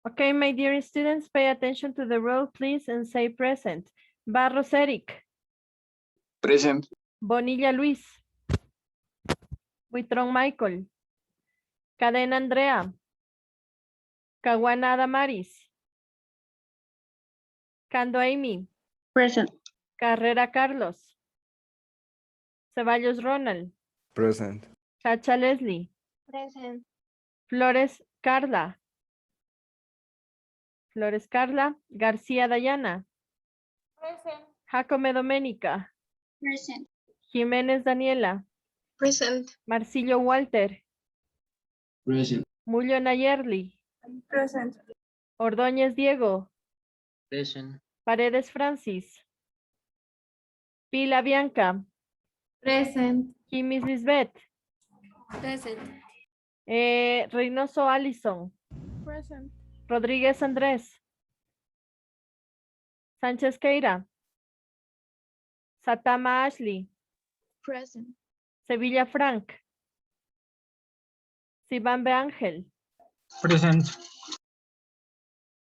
Okay, my dear students, pay attention to the roll, please, and say present. Barros Eric. Present. Bonilla Luis. Buitrón Michael. Cadena Andrea. Caguana Damaris. Cando Amy. Present. Carrera Carlos. Ceballos Ronald. Present. Chacha Leslie. Present. Flores Carla. Flores Carla. García Dayana. Present. Jacome Doménica. Present. Jiménez Daniela. Present. Marcillo Walter. Present. Mullo Nayerli. Present. Ordóñez Diego. Present. Paredes Francis. Pila Bianca. Present. Jimis Lisbeth. Present. Reynoso Allison. Present. Rodríguez Andrés. Sánchez Keira. Satama Ashley. Present. Sevilla Frank. Sibambe Ángel. Present.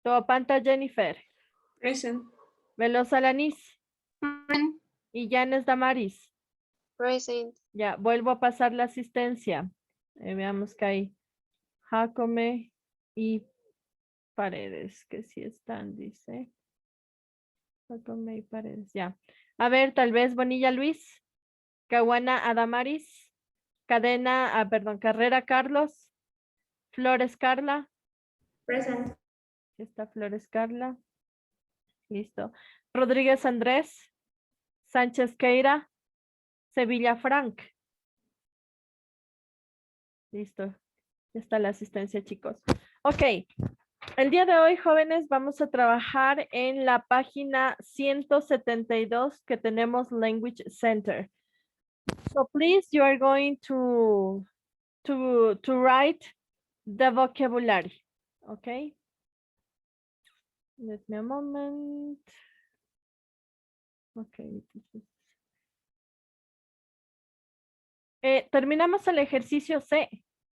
Toapanta Jennifer. Present. Velosa Lanis. Y Yanes Damaris. Present. Ya, vuelvo a pasar la asistencia. Veamos que hay Jacome y Paredes, que sí están, dice. Jacome y Paredes, ya. A ver, tal vez Bonilla Luis. Caguana Adamaris. Carrera Carlos. Flores Carla. Present. Aquí está Flores Carla. Listo. Rodríguez Andrés. Sánchez Keira. Sevilla Frank. Listo. Ya está la asistencia, chicos. Ok. El día de hoy, jóvenes, vamos a trabajar en la página 172 que tenemos Language Center. So please, you are going to write the vocabulary. Okay. Let me a moment. Okay. Terminamos el ejercicio C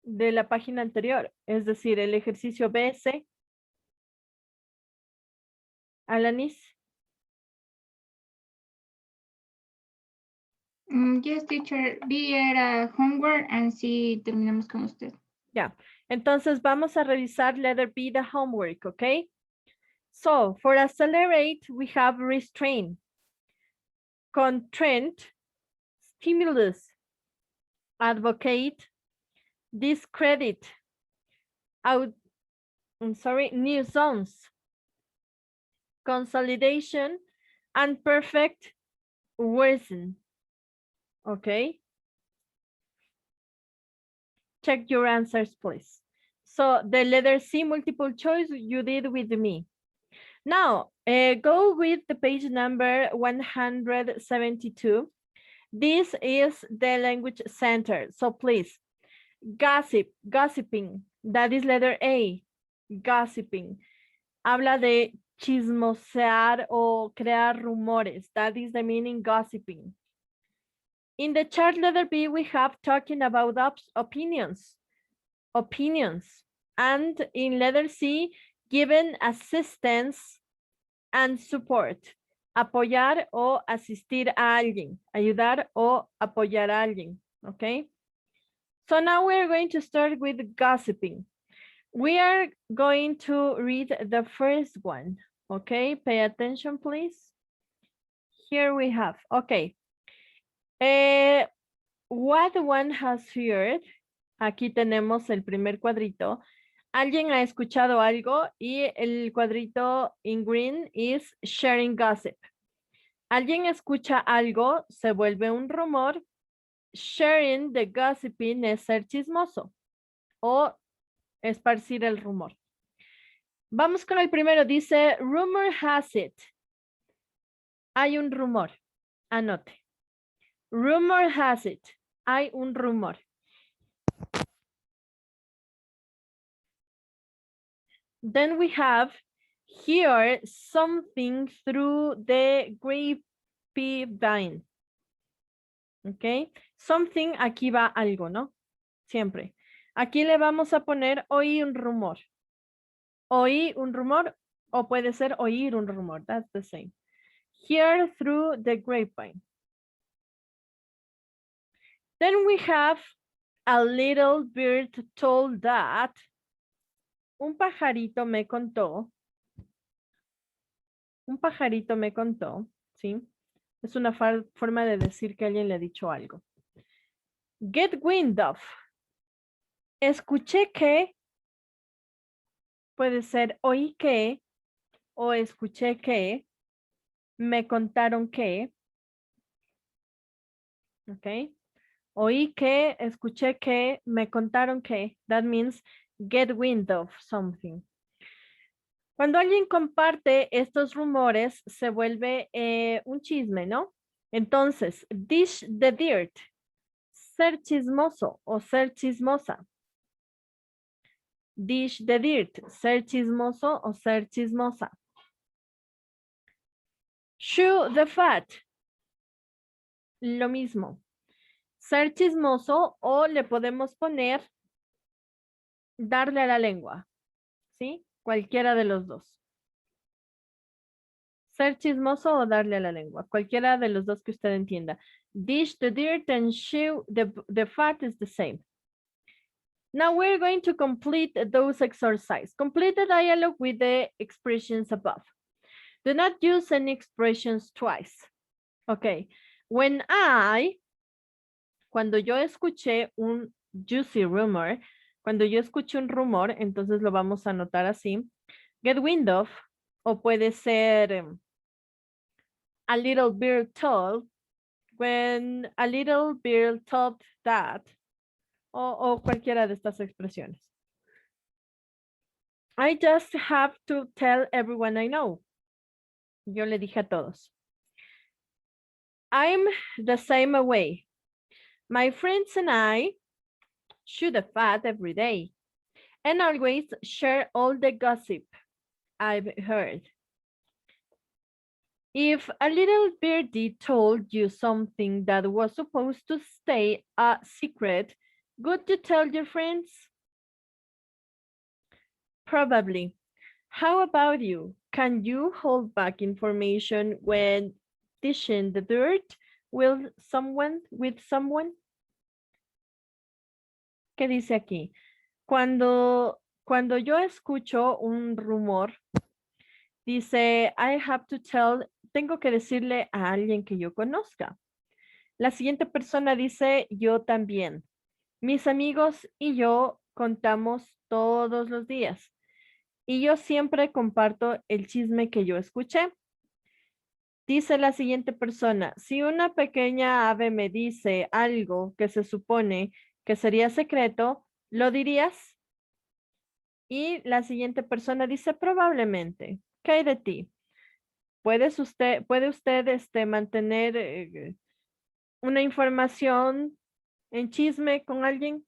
de la página anterior, es decir, el ejercicio BC. Alanis. Yes, teacher. Vi era homework and sí terminamos con usted. Ya. Entonces vamos a revisar letter B, the homework, okay? So, for accelerate, we have restrain, constraint, stimulus, advocate, discredit, new zones, consolidation, and perfect worsen. Okay. Check your answers, please. So the letter C, multiple choice, you did with me. Now, go with the page number 172. This is the language center. So please, gossiping, that is letter A, gossiping. Habla de chismosear o crear rumores. That is the meaning, gossiping. In the chart letter B, we have talking about opinions. And in letter C, given assistance and support. Apoyar o asistir a alguien. Ayudar o apoyar a alguien. Okay? So now we're going to start with gossiping. We are going to read the first one. Okay? Pay attention, please. Here we have. Okay. What one has heard. Aquí tenemos el primer cuadrito. Alguien ha escuchado algo y el cuadrito in green is sharing gossip. Alguien escucha algo, se vuelve un rumor. Sharing the gossiping es ser chismoso o esparcir el rumor. Vamos con el primero. Dice, rumor has it. Hay un rumor. Anote. Rumor has it. Hay un rumor. Then we have here something through the grapevine. Ok. Something, aquí va algo, ¿no? Siempre. Aquí le vamos a poner oí un rumor. Oí un rumor o puede ser oír un rumor. That's the same. Hear through the grapevine. Then we have a little bird told that. Un pajarito me contó. Un pajarito me contó, ¿sí? Es una forma de decir que alguien le ha dicho algo. Get wind of. Escuché que. Puede ser oí que o escuché que. Me contaron que. ¿Ok? Oí que, escuché que, me contaron que. That means get wind of something. Cuando alguien comparte estos rumores, se vuelve un chisme, ¿no? Entonces, dish the dirt. Ser chismoso o ser chismosa. Dish the dirt. Ser chismoso o ser chismosa. Chew the fat. Lo mismo. Ser chismoso o le podemos poner darle a la lengua. ¿Sí? Cualquiera de los dos. Ser chismoso o darle a la lengua. Cualquiera de los dos que usted entienda. Dish the dirt and chew the fat is the same. Now we're going to complete those exercises. Complete the dialogue with the expressions above. Do not use any expressions twice. Okay. Cuando yo escuché un juicy rumor, cuando yo escuché un rumor, entonces lo vamos a anotar así. Get wind of, o puede ser a little bird told, when a little bird told that, o cualquiera de estas expresiones. I just have to tell everyone I know. Yo le dije a todos. I'm the same way. My friends and I shoot a fat every day and always share all the gossip I've heard. If a little birdie told you something that was supposed to stay a secret, would you tell your friends? Probably. How about you? Can you hold back information when dishing the dirt with someone? ¿Qué dice aquí? Cuando yo escucho un rumor, dice, I have to tell, tengo que decirle a alguien que yo conozca. La siguiente persona dice, yo también. Mis amigos y yo contamos todos los días. Y yo siempre comparto el chisme que yo escuché. Dice la siguiente persona, si una pequeña ave me dice algo que se supone que sería secreto, ¿lo dirías? Y la siguiente persona dice, probablemente. ¿Qué hay de ti? ¿Puede usted mantener una información en chisme con alguien?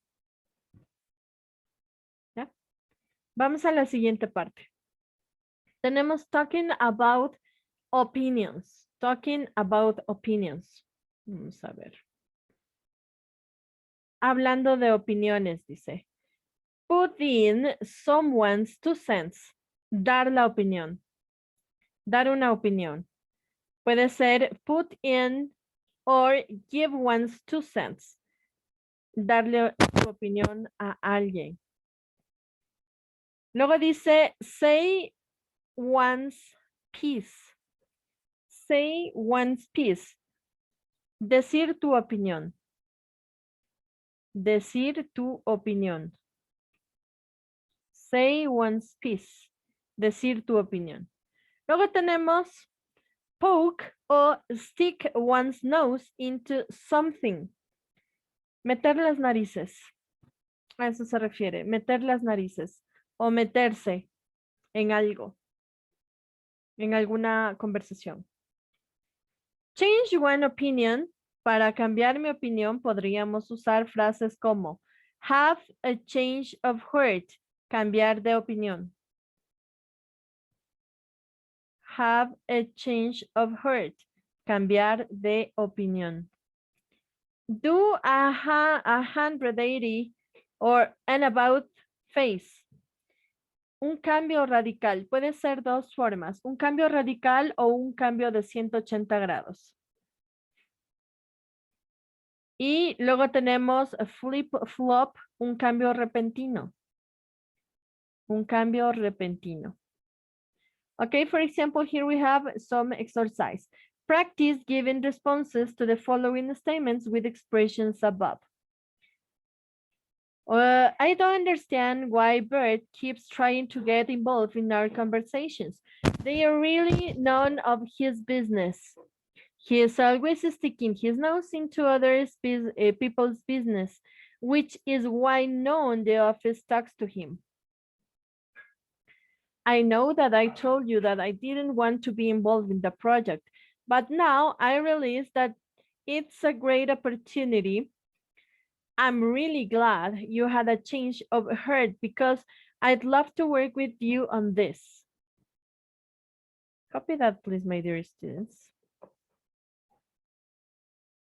¿Ya? Vamos a la siguiente parte. Tenemos talking about opinions. Talking about opinions. Vamos a ver. Hablando de opiniones, dice. Put in someone's 2 cents. Dar la opinión. Dar una opinión. Puede ser put in or give one's 2 cents. Darle su opinión a alguien. Luego dice say one's piece. Say one's piece. Decir tu opinión. Decir tu opinión. Say one's piece. Decir tu opinión. Luego tenemos poke o stick one's nose into something. Meter las narices. A eso se refiere. Meter las narices. O meterse en algo. En alguna conversación. Change one opinion. Para cambiar mi opinión podríamos usar frases como have a change of heart. Cambiar de opinión. Have a change of heart. Cambiar de opinión. Do a 180 or an about face. Un cambio radical. Puede ser dos formas. Un cambio radical o un cambio de 180 grados. Y luego tenemos flip-flop, un cambio repentino. Un cambio repentino. Okay, for example, here we have some exercise. Practice giving responses to the following statements with expressions above. I don't understand why Bert keeps trying to get involved in our conversations. They are really none of his business. He is always sticking his nose into other people's business, which is why no one in the office talks to him. I know that I told you that I didn't want to be involved in the project, but now I realize that it's a great opportunity. I'm really glad you had a change of heart because I'd love to work with you on this. Copy that, please, my dear students.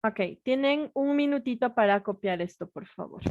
Ok, tienen un minutito para copiar esto, por favor.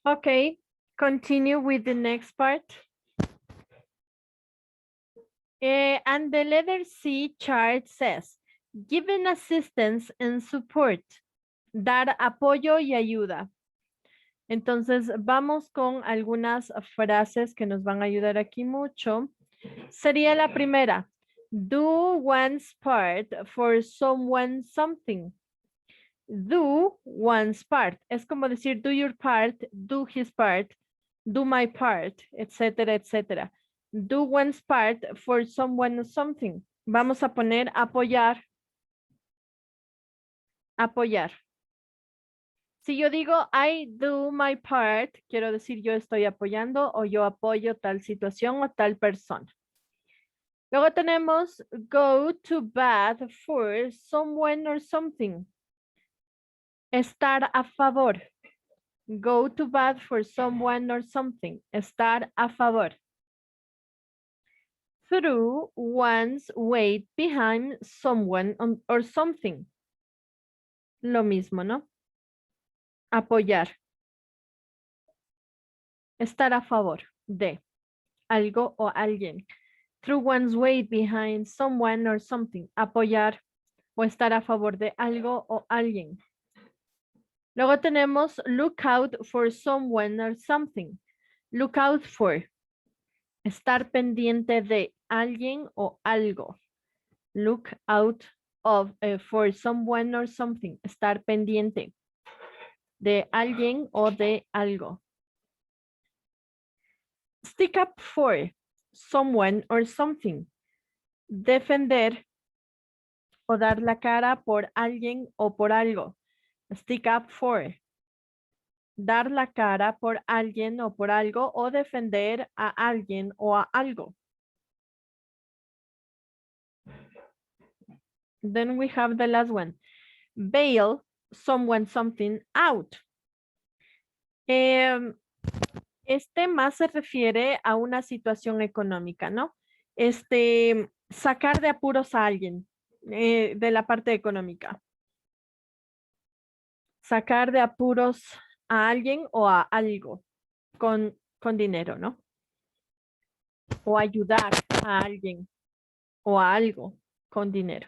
Okay, continue with the next part. And the letter C chart says, given assistance and support, dar apoyo y ayuda. Entonces, vamos con algunas frases que nos van a ayudar aquí mucho. Sería la primera, do one's part for someone something. Do one's part. Es como decir, do your part, do his part, do my part, etcétera, etcétera. Do one's part for someone or something. Vamos a poner apoyar. Apoyar. Si yo digo I do my part, quiero decir yo estoy apoyando o yo apoyo tal situación o tal persona. Luego tenemos go to bat for someone or something. Estar a favor. Go to bat for someone or something. Estar a favor. Throw one's weight behind someone or something. Lo mismo, ¿no? Apoyar. Estar a favor de algo o alguien. Throw one's weight behind someone or something. Apoyar o estar a favor de algo o alguien. Luego tenemos look out for someone or something. Look out for. Estar pendiente de alguien o algo. Look out for someone or something. Estar pendiente de alguien o de algo. Stick up for someone or something. Defender o dar la cara por alguien o por algo. Stick up for. Dar la cara por alguien o por algo o defender a alguien o a algo. Then we have the last one. Bail someone something out. Este más se refiere a una situación económica, ¿no? Sacar de apuros a alguien de la parte económica. Sacar de apuros a alguien o a algo con dinero, ¿no? O ayudar a alguien o a algo con dinero.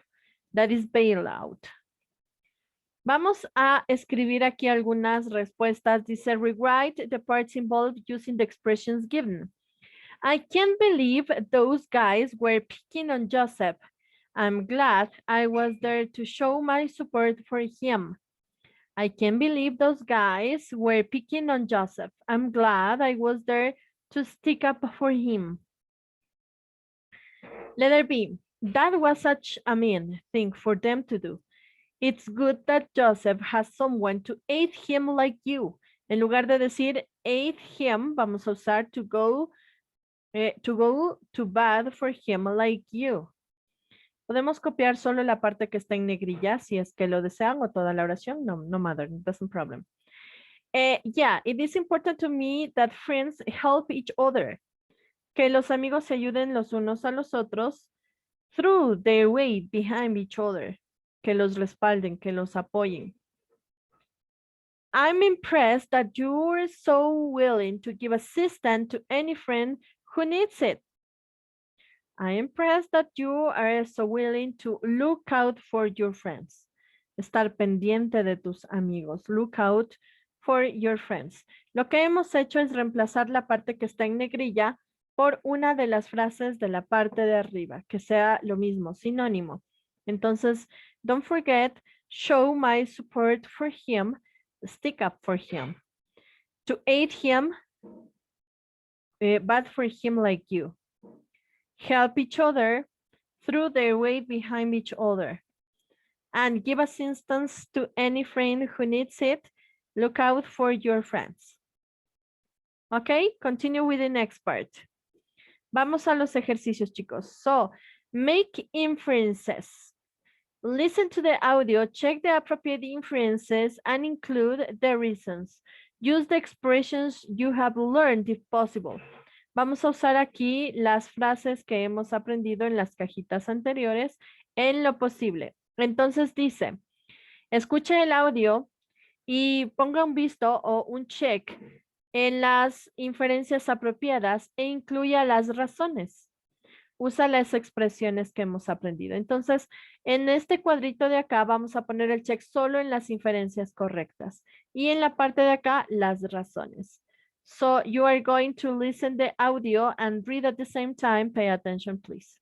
That is bailout. Vamos a escribir aquí algunas respuestas. Dice, rewrite the parts involved using the expressions given. I can't believe those guys were picking on Joseph. I'm glad I was there to show my support for him. I can't believe those guys were picking on Joseph. I'm glad I was there to stick up for him. Letter B. That was such a mean thing for them to do. It's good that Joseph has someone to aid him like you. En lugar de decir aid him, vamos a usar to go to bad for him like you. Podemos copiar solo la parte que está en negrilla si es que lo desean o toda la oración. No matter, doesn't problem. Yeah, it is important to me that friends help each other. Que los amigos se ayuden los unos a los otros through their weight behind each other. Que los respalden, que los apoyen. I'm impressed that you're so willing to give assistance to any friend who needs it. I'm impressed that you are so willing to look out for your friends. Estar pendiente de tus amigos. Look out for your friends. Lo que hemos hecho es reemplazar la parte que está en negrilla por una de las frases de la parte de arriba, que sea lo mismo, sinónimo. Entonces, don't forget, show my support for him, stick up for him. To aid him, but for him like you. Help each other through their weight behind each other. And give assistance to any friend who needs it. Look out for your friends. Okay, continue with the next part. Vamos a los ejercicios, chicos. So, make inferences. Listen to the audio, check the appropriate inferences, and include the reasons. Use the expressions you have learned if possible. Vamos a usar aquí las frases que hemos aprendido en las cajitas anteriores en lo posible. Entonces dice, escuche el audio y ponga un visto o un check en las inferencias apropiadas e incluya las razones. Usa las expresiones que hemos aprendido. Entonces, en este cuadrito de acá vamos a poner el check solo en las inferencias correctas y en la parte de acá las razones. So you are going to listen the audio and read at the same time. Pay attention, please.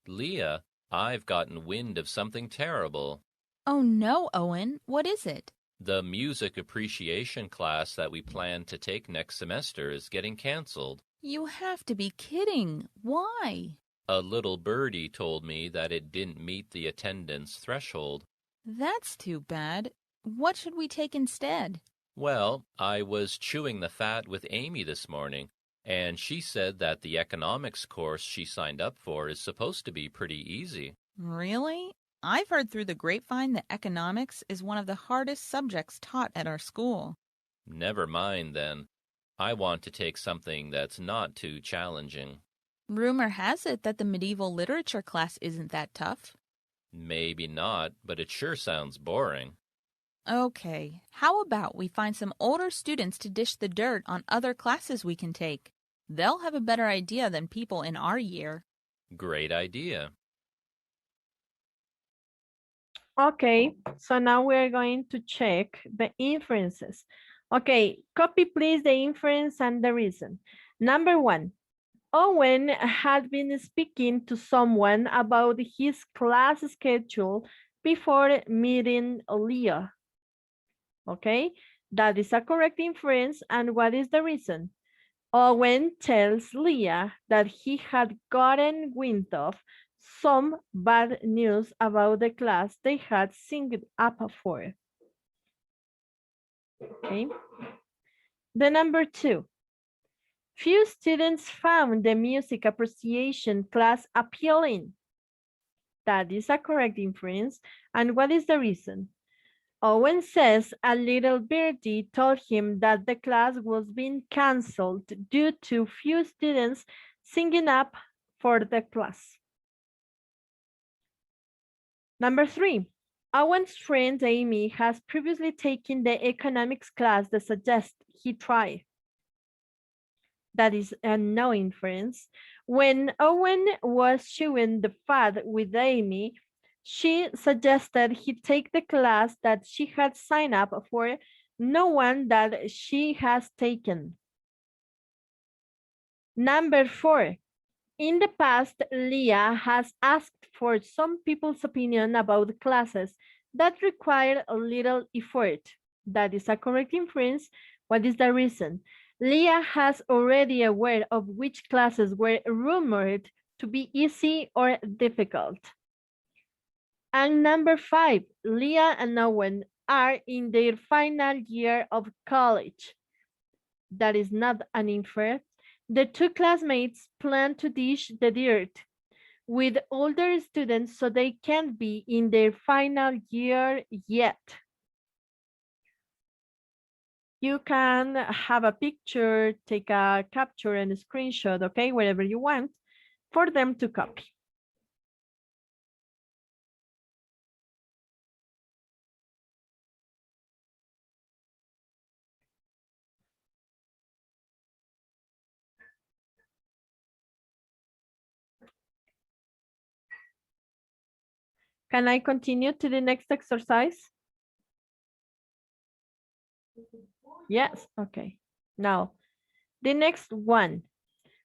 Leah, I've gotten wind of something terrible. Oh no, Owen, what is it? The music appreciation class that we plan to take next semester is getting canceled. You have to be kidding. Why? A little birdie told me that it didn't meet the attendance threshold. That's too bad. What should we take instead? Well, I was chewing the fat with Amy this morning, and she said that the economics course she signed up for is supposed to be pretty easy. Really? I've heard through the grapevine that economics is one of the hardest subjects taught at our school. Never mind then. I want to take something that's not too challenging. Rumor has it that the medieval literature class isn't that tough. Maybe not, but it sure sounds boring. Okay, how about we find some older students to dish the dirt on other classes we can take? They'll have a better idea than people in our year. Great idea. Okay, so now we're going to check the inferences. Okay, copy please the inference and the reason. Number 1, Owen had been speaking to someone about his class schedule before meeting Leah. Okay, that is a correct inference. And what is the reason? Owen tells Leah that he had gotten wind of some bad news about the class they had signed up for. Okay. The number 2. Few students found the music appreciation class appealing. That is a correct inference. And what is the reason? Owen says a little birdie told him that the class was being canceled due to few students signing up for the class. Number 3, Owen's friend Amy has previously taken the economics class that suggests he try. That is a no inference. When Owen was chewing the fat with Amy, she suggested he take the class that she had signed up for, no one that she has taken. Number 4, in the past, Leah has asked for some people's opinion about classes that require a little effort. That is a correct inference. What is the reason? Leah has already aware of which classes were rumored to be easy or difficult. And number 5, Leah and Owen are in their final year of college. That is not an inference. The two classmates plan to dish the dirt with older students so they can't be in their final year yet. You can have a picture, take a capture and a screenshot, okay, wherever you want, for them to copy. Can I continue to the next exercise? Yes, okay. Now, the next one.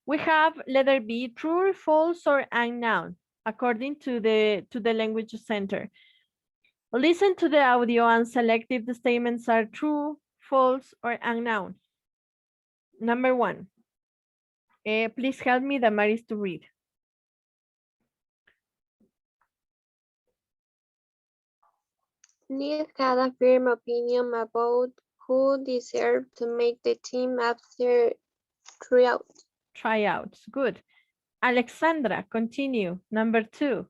We have letter B, true, false, or unknown, according to the language center. Listen to the audio and select if the statements are true, false, or unknown. Number 1. Please help me, Damaris, to read. Ned had a firm opinion about who deserved to make the team after tryouts. Tryouts, good. Alexandra, continue. Number 2.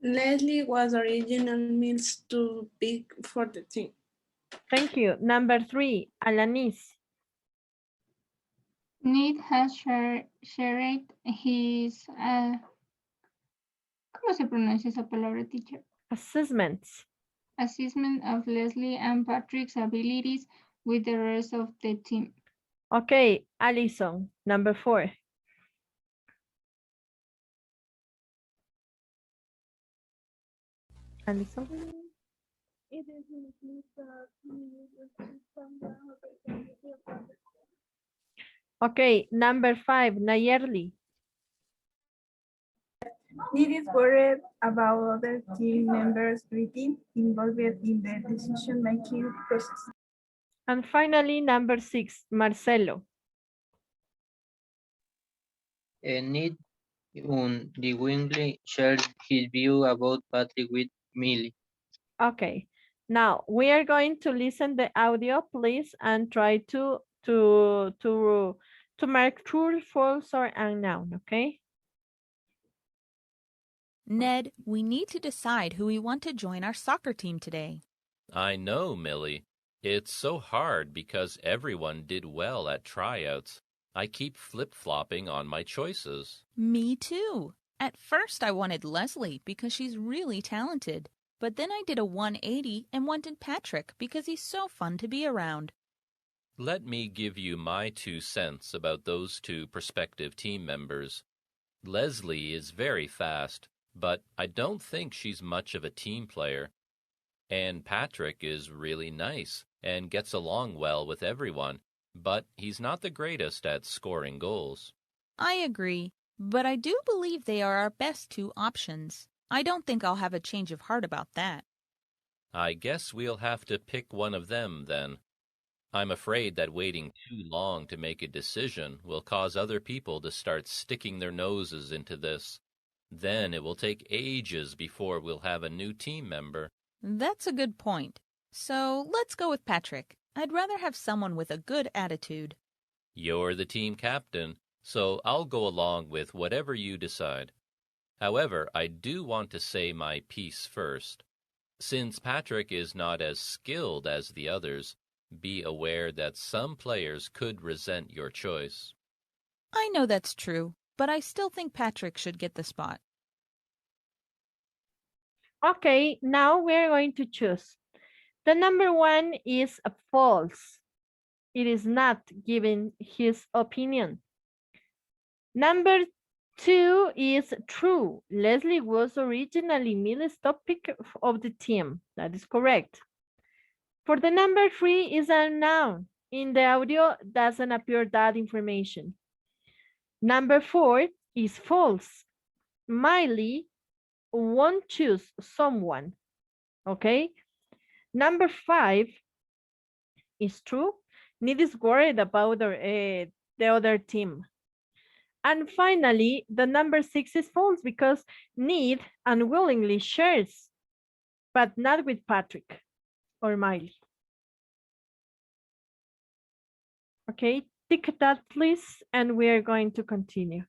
Leslie was original means too big for the team. Thank you. Number 3, Alanis. Ned has shared his, ¿cómo se pronuncia esa palabra, teacher? Assessments. Assessment of Leslie and Patrick's abilities with the rest of the team. Okay, Alison, number 4. Alison. Okay, number 5, Nayerli. Ned is worried about other team members getting involved in the decision-making process. And finally, number 6, Marcelo. Ned unwillingly shared his view about Patrick with Millie. Okay, now we are going to listen the audio, please, and try to mark true, false, or unknown, okay? Ned, we need to decide who we want to join our soccer team today. I know, Millie. It's so hard because everyone did well at tryouts. I keep flip-flopping on my choices. Me too. At first, I wanted Leslie because she's really talented. But then I did a 180 and wanted Patrick because he's so fun to be around. Let me give you my 2 cents about those 2 prospective team members. Leslie is very fast, but I don't think she's much of a team player. And Patrick is really nice and gets along well with everyone, but he's not the greatest at scoring goals. I agree, but I do believe they are our best 2 options. I don't think I'll have a change of heart about that. I guess we'll have to pick one of them then. I'm afraid that waiting too long to make a decision will cause other people to start sticking their noses into this. Then it will take ages before we'll have a new team member. That's a good point. So let's go with Patrick. I'd rather have someone with a good attitude. You're the team captain, so I'll go along with whatever you decide. However, I do want to say my piece first. Since Patrick is not as skilled as the others, be aware that some players could resent your choice. I know that's true, but I still think Patrick should get the spot. Okay, now we're going to choose. The number 1 is a false. It is not giving his opinion. Number 2 is true. Leslie was originally Millie's top pick of the team. That is correct. For the number 3 is unknown. In the audio doesn't appear that information. Number 4 is false. Miley won't choose someone. Okay. Number 5 is true. Need is worried about the other team. And finally, the number 6 is false because Need unwillingly shares, but not with Patrick or Miley. Okay, tick that please, and we are going to continue.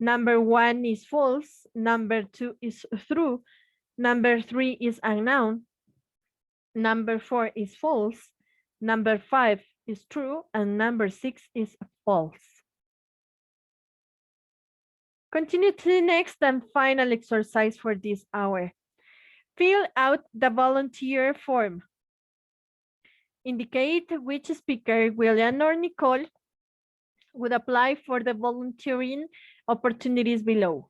Number 1 is false, number 2 is true, number 3 is unknown, number 4 is false, number 5 is true, and number 6 is false. Continue to the next and final exercise for this hour. Fill out the volunteer form. Indicate which speaker, William or Nicole, would apply for the volunteering opportunities below.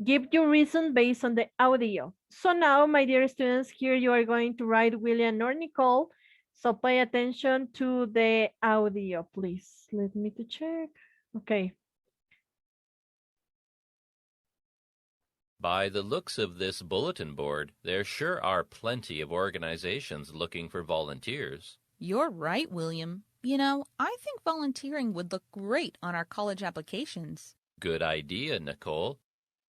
Give your reason based on the audio. So now, my dear students, here you are going to write William or Nicole. So pay attention to the audio, please. Let me to check. Okay. By the looks of this bulletin board, there sure are plenty of organizations looking for volunteers. You're right, William. You know, I think volunteering would look great on our college applications. Good idea, Nicole.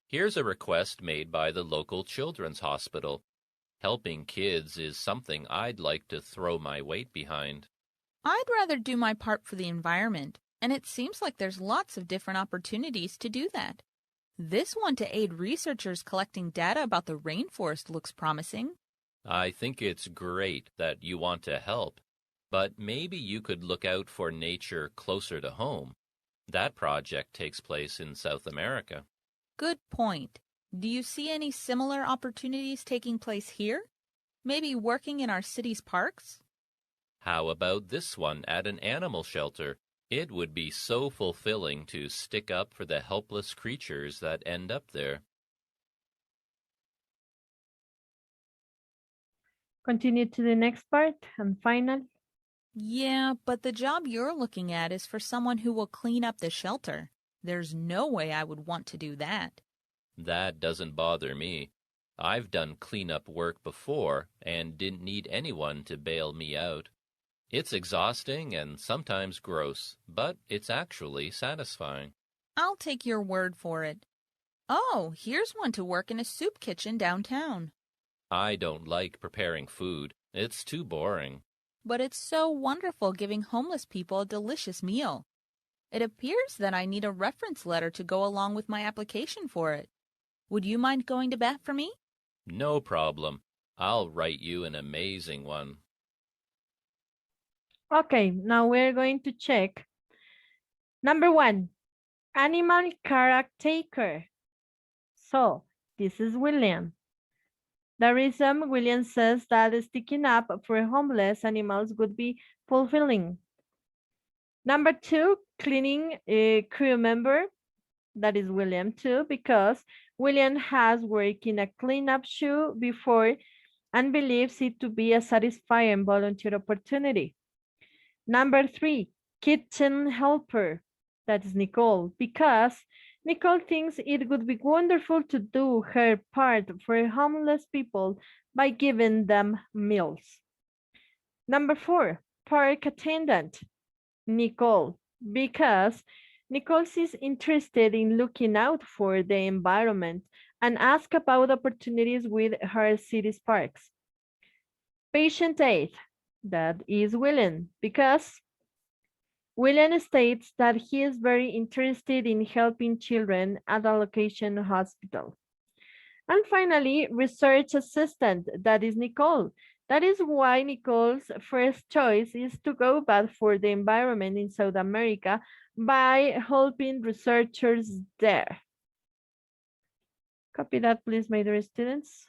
Here's a request made by the local children's hospital. Helping kids is something I'd like to throw my weight behind. I'd rather do my part for the environment, and it seems like there's lots of different opportunities to do that. This one to aid researchers collecting data about the rainforest looks promising. I think it's great that you want to help, but maybe you could look out for nature closer to home. That project takes place in South America. Good point. Do you see any similar opportunities taking place here? Maybe working in our city's parks? How about this one at an animal shelter? It would be so fulfilling to stick up for the helpless creatures that end up there. Continue to the next part and final. Yeah, but the job you're looking at is for someone who will clean up the shelter. There's no way I would want to do that. That doesn't bother me. I've done cleanup work before and didn't need anyone to bail me out. It's exhausting and sometimes gross, but it's actually satisfying. I'll take your word for it. Oh, here's one to work in a soup kitchen downtown. I don't like preparing food. It's too boring. But it's so wonderful giving homeless people a delicious meal. It appears that I need a reference letter to go along with my application for it. Would you mind going to bat for me? No problem. I'll write you an amazing one. Okay, now we're going to check. Number 1, animal caretaker. So this is William. The reason William says that sticking up for homeless animals would be fulfilling. Number 2, cleaning crew member. That is William too, because William has worked in a cleanup shoe before and believes it to be a satisfying volunteer opportunity. Number 3, kitchen helper. That is Nicole, because Nicole thinks it would be wonderful to do her part for homeless people by giving them meals. Number 4, park attendant. Nicole, because Nicole is interested in looking out for the environment and asks about opportunities with her city's parks. Patient aid, that is William, because William states that he is very interested in helping children at a location hospital. And finally, research assistant, that is Nicole. That is why Nicole's first choice is to go back for the environment in South America by helping researchers there. Copy that, please, my dear students.